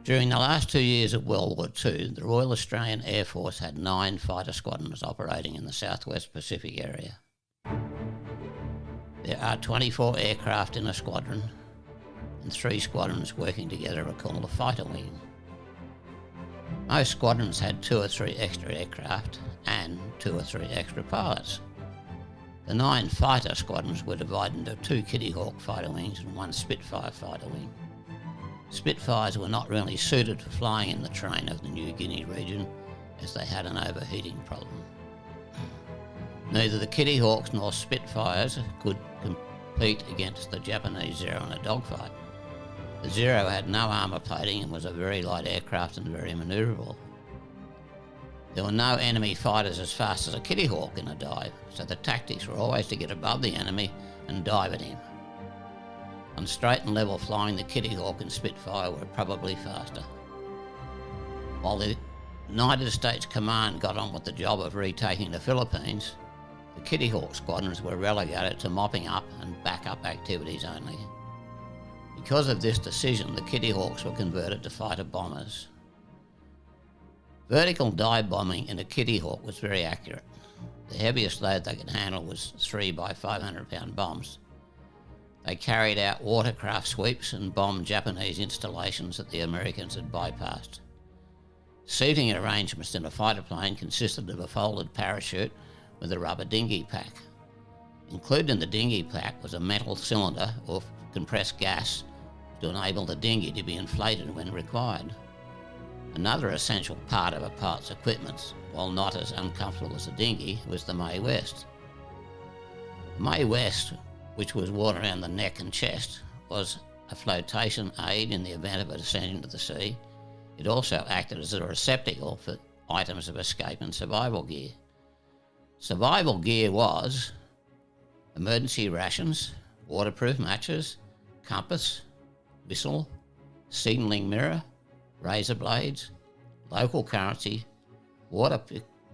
During the last 2 years of World War II, the Royal Australian Air Force had 9 fighter squadrons operating in the Southwest Pacific area. There are 24 aircraft in a squadron, and 3 squadrons working together are called a fighter wing. Most squadrons had 2 or 3 extra aircraft and 2 or 3 extra pilots. The 9 fighter squadrons were divided into 2 Kittyhawk fighter wings and 1 Spitfire fighter wing. Spitfires were not really suited for flying in the terrain of the New Guinea region, as they had an overheating problem. Neither the Kittyhawks nor Spitfires could compete against the Japanese Zero in a dogfight. The Zero had no armour plating and was a very light aircraft and very manoeuvrable. There were no enemy fighters as fast as a Kittyhawk in a dive, so the tactics were always to get above the enemy and dive at him. On straight and level flying, the Kittyhawk and Spitfire were probably faster. While the United States Command got on with the job of retaking the Philippines, the Kittyhawk squadrons were relegated to mopping up and backup activities only. Because of this decision, the Kittyhawks were converted to fighter bombers. Vertical dive bombing in a Kittyhawk was very accurate. The heaviest load they could handle was 3 by 500 pound bombs. They carried out watercraft sweeps and bombed Japanese installations that the Americans had bypassed. Seating arrangements in a fighter plane consisted of a folded parachute with a rubber dinghy pack. Included in the dinghy pack was a metal cylinder or compressed gas to enable the dinghy to be inflated when required. Another essential part of a pilot's equipment, while not as uncomfortable as a dinghy, was the Mae West. Mae West, which was worn around the neck and chest, was a flotation aid in the event of a descent into the sea. It also acted as a receptacle for items of escape and survival gear. Survival gear was emergency rations, waterproof matches, compass, whistle, signalling mirror, razor blades, local currency, water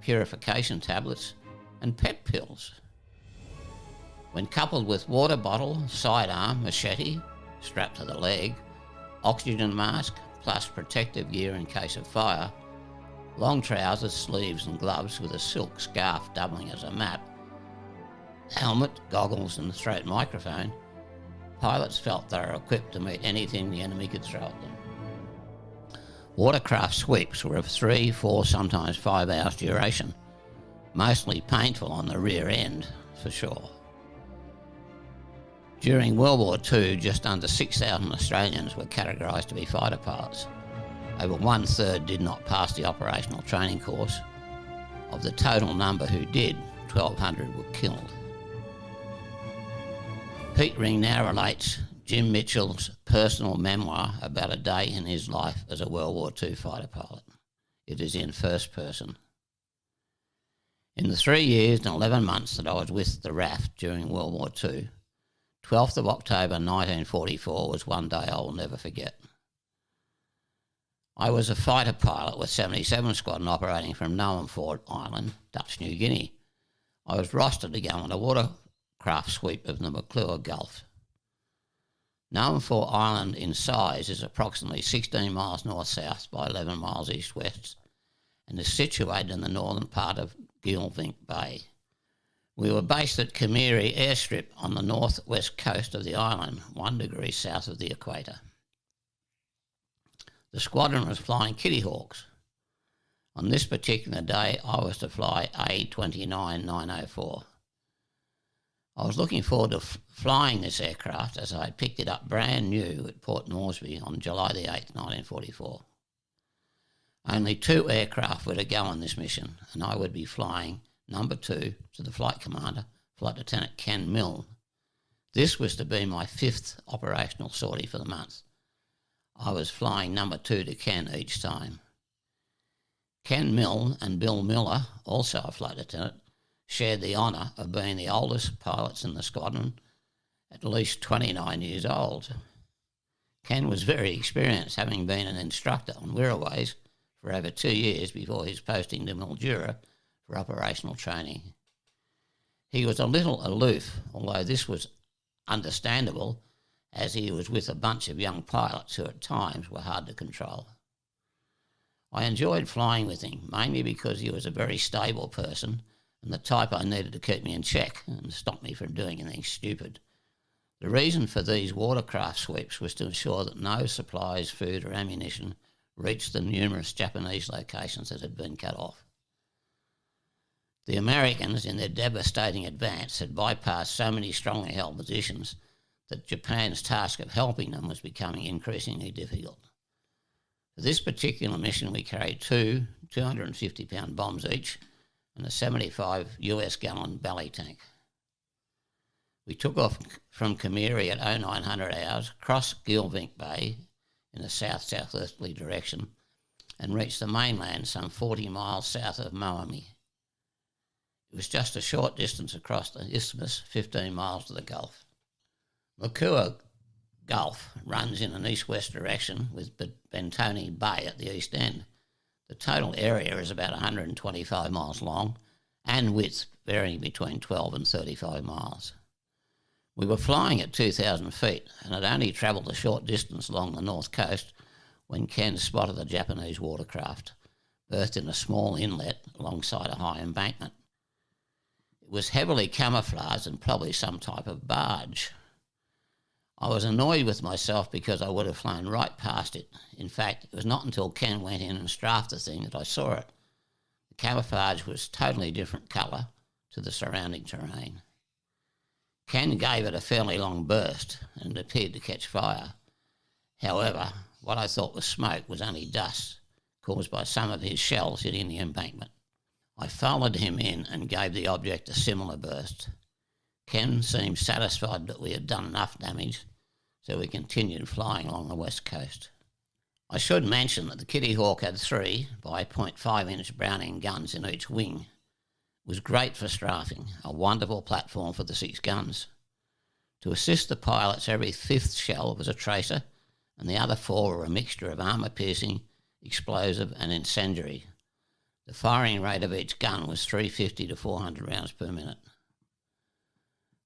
purification tablets, and pet pills. When coupled with water bottle, sidearm, machete, strapped to the leg, oxygen mask, plus protective gear in case of fire, long trousers, sleeves and gloves with a silk scarf doubling as a map, helmet, goggles and throat microphone, pilots felt they were equipped to meet anything the enemy could throw at them. Watercraft sweeps were of 3, 4, sometimes 5 hours duration, mostly painful on the rear end, for sure. During World War II, just under 6,000 Australians were categorised to be fighter pilots. Over 1/3 did not pass the operational training course. Of the total number who did, 1,200 were killed. Pete Ring now relates Jim Mitchell's personal memoir about a day in his life as a World War II fighter pilot. It is in first person. In the 3 years and 11 months that I was with the RAAF during World War II, 12th of October 1944 was one day I will never forget. I was a fighter pilot with 77 Squadron operating from Noamfort Island, Dutch New Guinea. I was rostered to go on a watercraft sweep of the McClure Gulf. Noamfort Island in size is approximately 16 miles north-south by 11 miles east-west and is situated in the northern part of Gilvink Bay. We were based at Kimiri Airstrip on the northwest coast of the island, 1 degree south of the equator. The squadron was flying Kittyhawks. On this particular day, I was to fly A29904. I was looking forward to flying this aircraft as I had picked it up brand new at Port Moresby on July the 8th, 1944. Only 2 aircraft were to go on this mission, and I would be flying number 2 to the flight commander, Flight Lieutenant Ken Milne. This was to be my 5th operational sortie for the month. I was flying number 2 to Ken each time. Ken Milne and Bill Miller, also a flight lieutenant, shared the honour of being the oldest pilots in the squadron, at least 29 years old. Ken was very experienced, having been an instructor on Wirraways for over 2 years before his posting to Mildura for operational training. He was a little aloof, although this was understandable as he was with a bunch of young pilots who at times were hard to control. I enjoyed flying with him, mainly because he was a very stable person and the type I needed to keep me in check and stop me from doing anything stupid. The reason for these watercraft sweeps was to ensure that no supplies, food or ammunition reached the numerous Japanese locations that had been cut off. The Americans, in their devastating advance, had bypassed so many strongly held positions that Japan's task of helping them was becoming increasingly difficult. For this particular mission, we carried two 250-pound bombs each and a 75 US gallon belly tank. We took off from Kimiri at 0900 hours, crossed Gilvink Bay in a south-southwesterly direction and reached the mainland some 40 miles south of Moami. It was just a short distance across the isthmus, 15 miles to the Gulf. Makua Gulf runs in an east-west direction with Bentoni Bay at the east end. The total area is about 125 miles long and width varying between 12 and 35 miles. We were flying at 2,000 feet and had only travelled a short distance along the north coast when Ken spotted a Japanese watercraft berthed in a small inlet alongside a high embankment. It was heavily camouflaged and probably some type of barge. I was annoyed with myself because I would have flown right past it. In fact, it was not until Ken went in and strafed the thing that I saw it. The camouflage was totally different colour to the surrounding terrain. Ken gave it a fairly long burst and it appeared to catch fire. However, what I thought was smoke was only dust caused by some of his shells hitting the embankment. I followed him in and gave the object a similar burst. Ken seemed satisfied that we had done enough damage, so we continued flying along the west coast. I should mention that the Kittyhawk had 3 by 0.5-inch Browning guns in each wing. It was great for strafing, a wonderful platform for the 6 guns. To assist the pilots, every 5th shell was a tracer, and the other 4 were a mixture of armour-piercing, explosive and incendiary. The firing rate of each gun was 350 to 400 rounds per minute.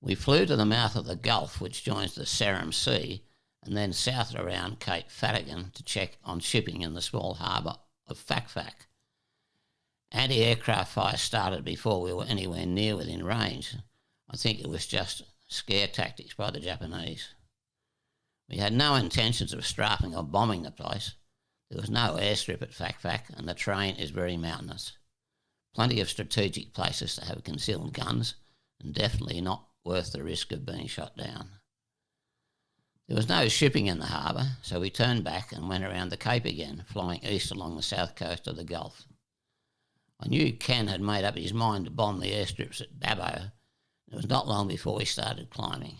We flew to the mouth of the Gulf, which joins the Seram Sea, and then south around Cape Fadigan to check on shipping in the small harbour of Fakfak. Anti-aircraft fire started before we were anywhere near within range. I think it was just scare tactics by the Japanese. We had no intentions of strafing or bombing the place. There was no airstrip at Fakfak and the terrain is very mountainous. Plenty of strategic places to have concealed guns and definitely not worth the risk of being shot down. There was no shipping in the harbour, so we turned back and went around the Cape again, flying east along the south coast of the Gulf. I knew Ken had made up his mind to bomb the airstrips at Babbo. It was not long before we started climbing.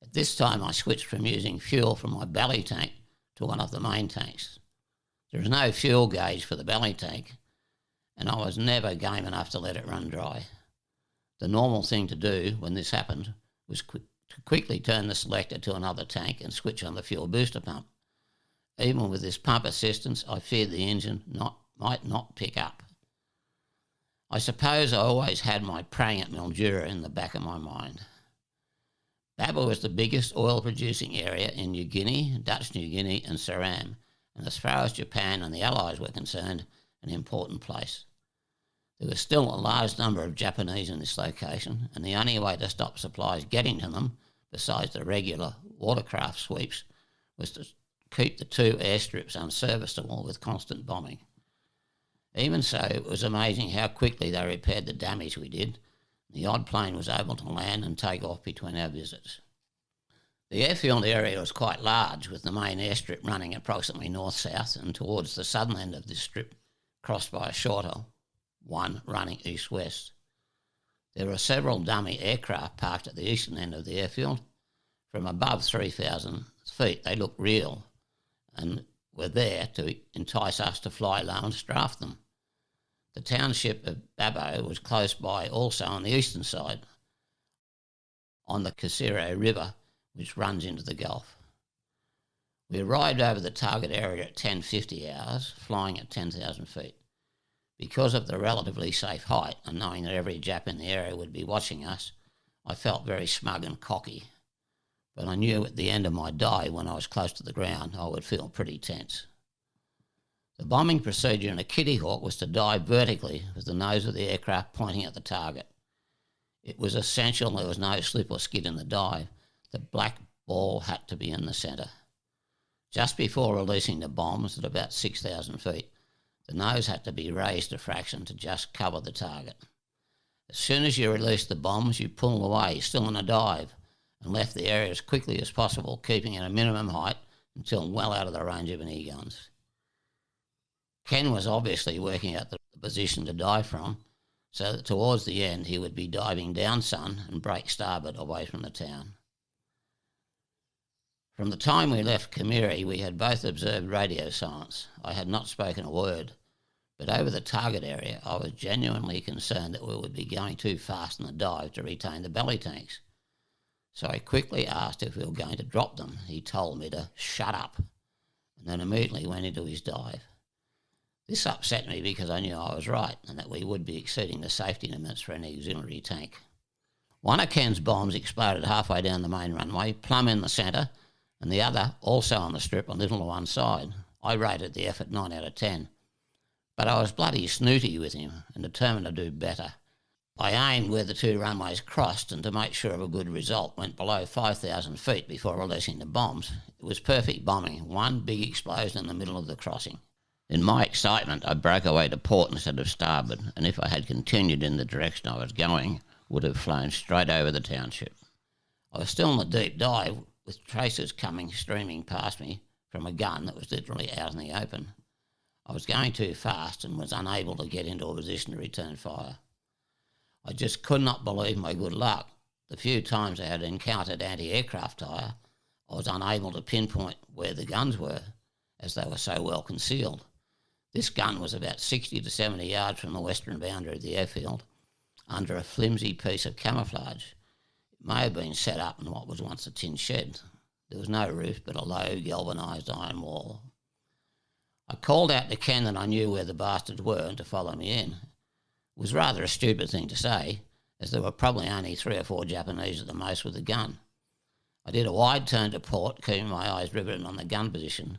At this time I switched from using fuel from my belly tank to one of the main tanks. There was no fuel gauge for the belly tank, and I was never game enough to let it run dry. The normal thing to do when this happened was to quickly turn the selector to another tank and switch on the fuel booster pump. Even with this pump assistance, I feared the engine might not pick up. I suppose I always had my praying at Mildura in the back of my mind. Babbo was the biggest oil-producing area in New Guinea, Dutch New Guinea and Ceram, and as far as Japan and the Allies were concerned, an important place. There was still a large number of Japanese in this location, and the only way to stop supplies getting to them, besides the regular watercraft sweeps, was to keep the 2 airstrips unserviceable with constant bombing. Even so, it was amazing how quickly they repaired the damage we did. The odd plane was able to land and take off between our visits. The airfield area was quite large, with the main airstrip running approximately north-south and towards the southern end of this strip, crossed by a shorter one running east-west. There were several dummy aircraft parked at the eastern end of the airfield. From above 3,000 feet, they looked real and were there to entice us to fly low and strafe them. The township of Babbo was close by also on the eastern side, on the Kasero River, which runs into the Gulf. We arrived over the target area at 10:50 hours, flying at 10,000 feet. Because of the relatively safe height and knowing that every Jap in the area would be watching us, I felt very smug and cocky. But I knew at the end of my dive, when I was close to the ground, I would feel pretty tense. The bombing procedure in a Kittyhawk was to dive vertically with the nose of the aircraft pointing at the target. It was essential there was no slip or skid in the dive. The black ball had to be in the centre. Just before releasing the bombs at about 6,000 feet, the nose had to be raised a fraction to just cover the target. As soon as you released the bombs, you pulled away, still in a dive, and left the area as quickly as possible, keeping at a minimum height until well out of the range of any guns. Ken was obviously working out the position to dive from, so that towards the end he would be diving down sun and break starboard away from the town. From the time we left Kimiri, we had both observed radio silence. I had not spoken a word, but over the target area I was genuinely concerned that we would be going too fast in the dive to retain the belly tanks. So I quickly asked if we were going to drop them. He told me to shut up, and then immediately went into his dive. This upset me because I knew I was right and that we would be exceeding the safety limits for any auxiliary tank. One of Ken's bombs exploded halfway down the main runway, plumb in the centre, and the other also on the strip a little to one side. I rated the effort 9 out of 10. But I was bloody snooty with him and determined to do better. I aimed where the two runways crossed and to make sure of a good result went below 5,000 feet before releasing the bombs. It was perfect bombing, one big explosion in the middle of the crossing. In my excitement, I broke away to port instead of starboard, and if I had continued in the direction I was going, would have flown straight over the township. I was still in the deep dive, with traces streaming past me from a gun that was literally out in the open. I was going too fast and was unable to get into a position to return fire. I just could not believe my good luck. The few times I had encountered anti-aircraft fire, I was unable to pinpoint where the guns were, as they were so well concealed. This gun was about 60 to 70 yards from the western boundary of the airfield, under a flimsy piece of camouflage. It may have been set up in what was once a tin shed. There was no roof but a low galvanised iron wall. I called out to Ken that I knew where the bastards were and to follow me in. It was rather a stupid thing to say, as there were probably only 3 or 4 Japanese at the most with a gun. I did a wide turn to port, keeping my eyes riveted on the gun position.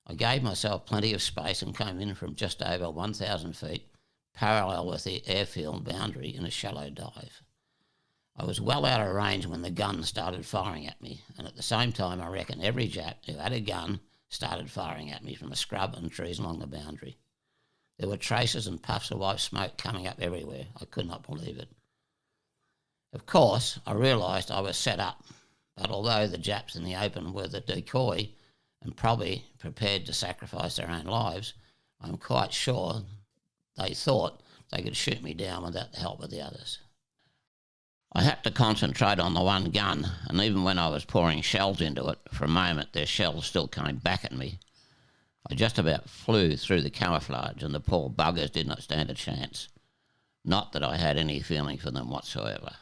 I gave myself plenty of space and came in from just over 1,000 feet, parallel with the airfield boundary in a shallow dive. I was well out of range when the gun started firing at me, and at the same time I reckon every Jap who had a gun started firing at me from the scrub and trees along the boundary. There were traces and puffs of white smoke coming up everywhere. I could not believe it. Of course, I realised I was set up, but although the Japs in the open were the decoy and probably prepared to sacrifice their own lives, I'm quite sure they thought they could shoot me down without the help of the others. I had to concentrate on the one gun, and even when I was pouring shells into it, for a moment their shells still came back at me. I just about flew through the camouflage, and the poor buggers did not stand a chance. Not that I had any feeling for them whatsoever.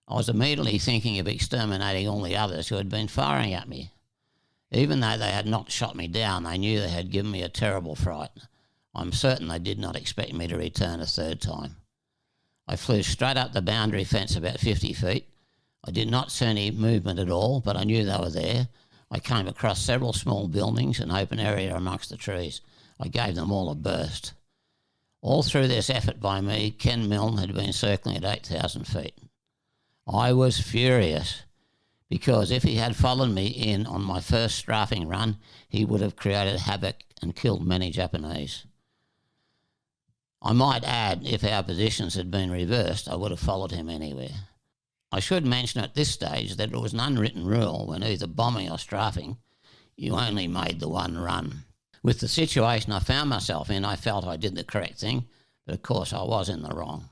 I was immediately thinking of exterminating all the others who had been firing at me. Even though they had not shot me down, they knew they had given me a terrible fright. I'm certain they did not expect me to return a third time. I flew straight up the boundary fence about 50 feet. I did not see any movement at all, but I knew they were there. I came across several small buildings and open area amongst the trees. I gave them all a burst. All through this effort by me, Ken Milne had been circling at 8,000 feet. I was furious, because if he had followed me in on my first strafing run, he would have created havoc and killed many Japanese. I might add, if our positions had been reversed, I would have followed him anywhere. I should mention at this stage that it was an unwritten rule when either bombing or strafing, you only made the one run. With the situation I found myself in, I felt I did the correct thing, but of course I was in the wrong.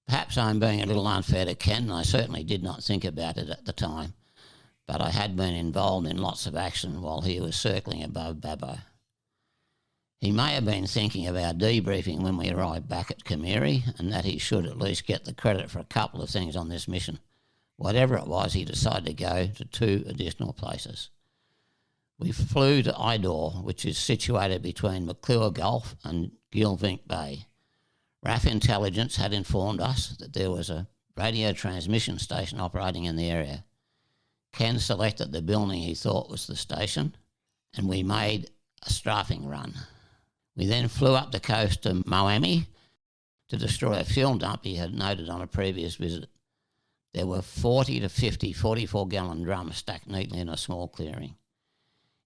Perhaps I'm being a little unfair to Ken, and I certainly did not think about it at the time, but I had been involved in lots of action while he was circling above Babbo. He may have been thinking of our debriefing when we arrived back at Kimiri, and that he should at least get the credit for a couple of things on this mission. Whatever it was, he decided to go to 2 additional places. We flew to Idor, which is situated between McClure Gulf and Gilvink Bay. RAAF intelligence had informed us that there was a radio transmission station operating in the area. Ken selected the building he thought was the station, and we made a strafing run. We then flew up the coast to Miami to destroy a fuel dump he had noted on a previous visit. There were 40 to 50 44-gallon drums stacked neatly in a small clearing.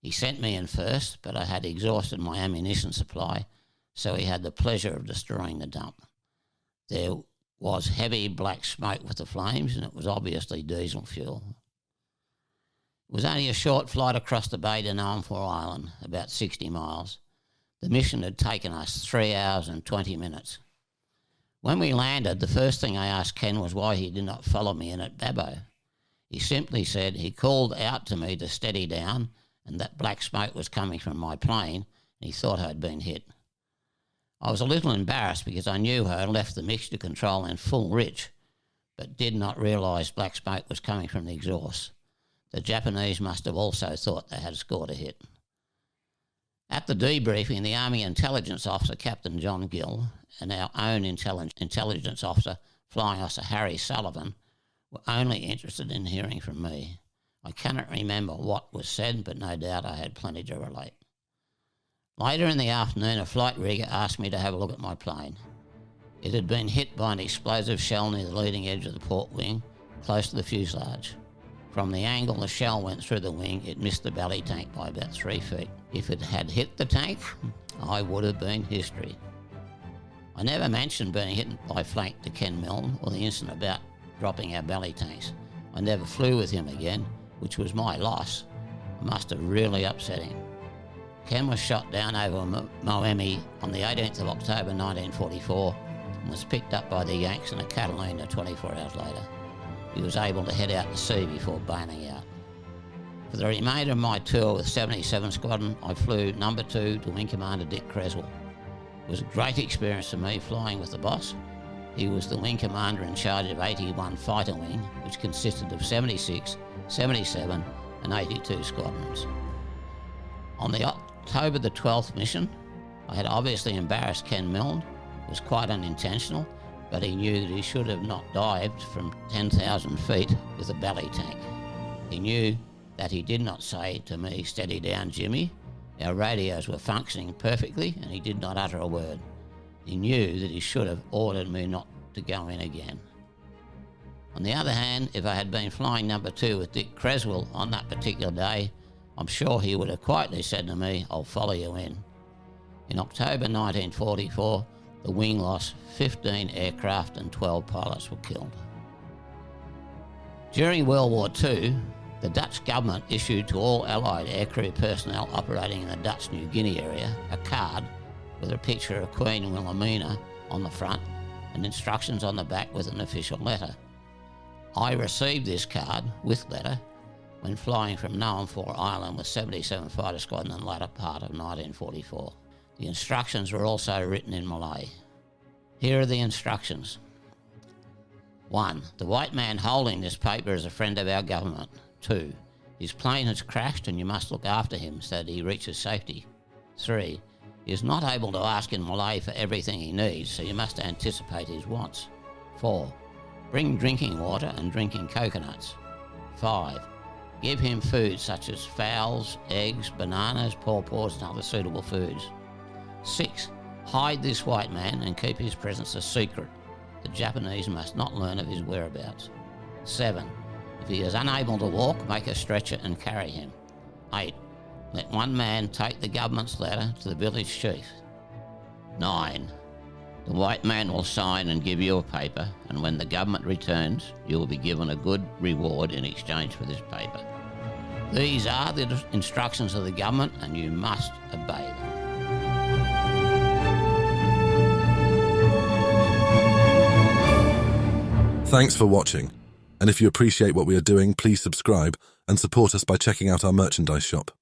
He sent me in first, but I had exhausted my ammunition supply, so he had the pleasure of destroying the dump. There was heavy black smoke with the flames, and it was obviously diesel fuel. It was only a short flight across the bay to Naumfor Island, about 60 miles. The mission had taken us 3 hours and 20 minutes. When we landed, the first thing I asked Ken was why he did not follow me in at Babbo. He simply said he called out to me to steady down and that black smoke was coming from my plane and he thought I'd been hit. I was a little embarrassed because I knew I had left the mixture control in full rich, but did not realise black smoke was coming from the exhaust. The Japanese must have also thought they had scored a hit. At the debriefing, the Army Intelligence Officer, Captain John Gill, and our own intelligence officer, Flying Officer Harry Sullivan, were only interested in hearing from me. I cannot remember what was said, but no doubt I had plenty to relate. Later in the afternoon, a flight rigger asked me to have a look at my plane. It had been hit by an explosive shell near the leading edge of the port wing, close to the fuselage. From the angle the shell went through the wing, it missed the belly tank by about 3 feet. If it had hit the tank, I would have been history. I never mentioned being hit by flank to Ken Milne or the incident about dropping our belly tanks. I never flew with him again, which was my loss. It must have really upset him. Ken was shot down over Miami on the 18th of October 1944 and was picked up by the Yanks in a Catalina 24 hours later. He was able to head out to sea before bailing out. For the remainder of my tour with 77 Squadron, I flew number 2 to Wing Commander Dick Creswell. It was a great experience for me flying with the boss. He was the wing commander in charge of 81 Fighter Wing, which consisted of 76, 77 and 82 squadrons. On the October the 12th mission, I had obviously embarrassed Ken Milne. It was quite unintentional, but he knew that he should have not dived from 10,000 feet with a belly tank. He knew that he did not say to me, "Steady down, Jimmy." Our radios were functioning perfectly and he did not utter a word. He knew that he should have ordered me not to go in again. On the other hand, if I had been flying number 2 with Dick Creswell on that particular day, I'm sure he would have quietly said to me, "I'll follow you in." In October 1944, the wing lost 15 aircraft and 12 pilots were killed. During World War II, the Dutch government issued to all Allied aircrew personnel operating in the Dutch New Guinea area a card with a picture of Queen Wilhelmina on the front and instructions on the back with an official letter. I received this card with letter when flying from Naumfor Island with 77 Fighter Squadron in the latter part of 1944. The instructions were also written in Malay. Here are the instructions. 1. The white man holding this paper is a friend of our government. 2. His plane has crashed and you must look after him so that he reaches safety. 3. He is not able to ask in Malay for everything he needs, so you must anticipate his wants. 4. Bring drinking water and drinking coconuts. 5. Give him food such as fowls, eggs, bananas, pawpaws and other suitable foods. 6. Hide this white man and keep his presence a secret. The Japanese must not learn of his whereabouts. 7. If he is unable to walk, make a stretcher and carry him. 8. Let one man take the government's letter to the village chief. 9. The white man will sign and give you a paper, and when the government returns, you will be given a good reward in exchange for this paper. These are the instructions of the government, and you must obey them. Thanks for watching. And if you appreciate what we are doing, please subscribe and support us by checking out our merchandise shop.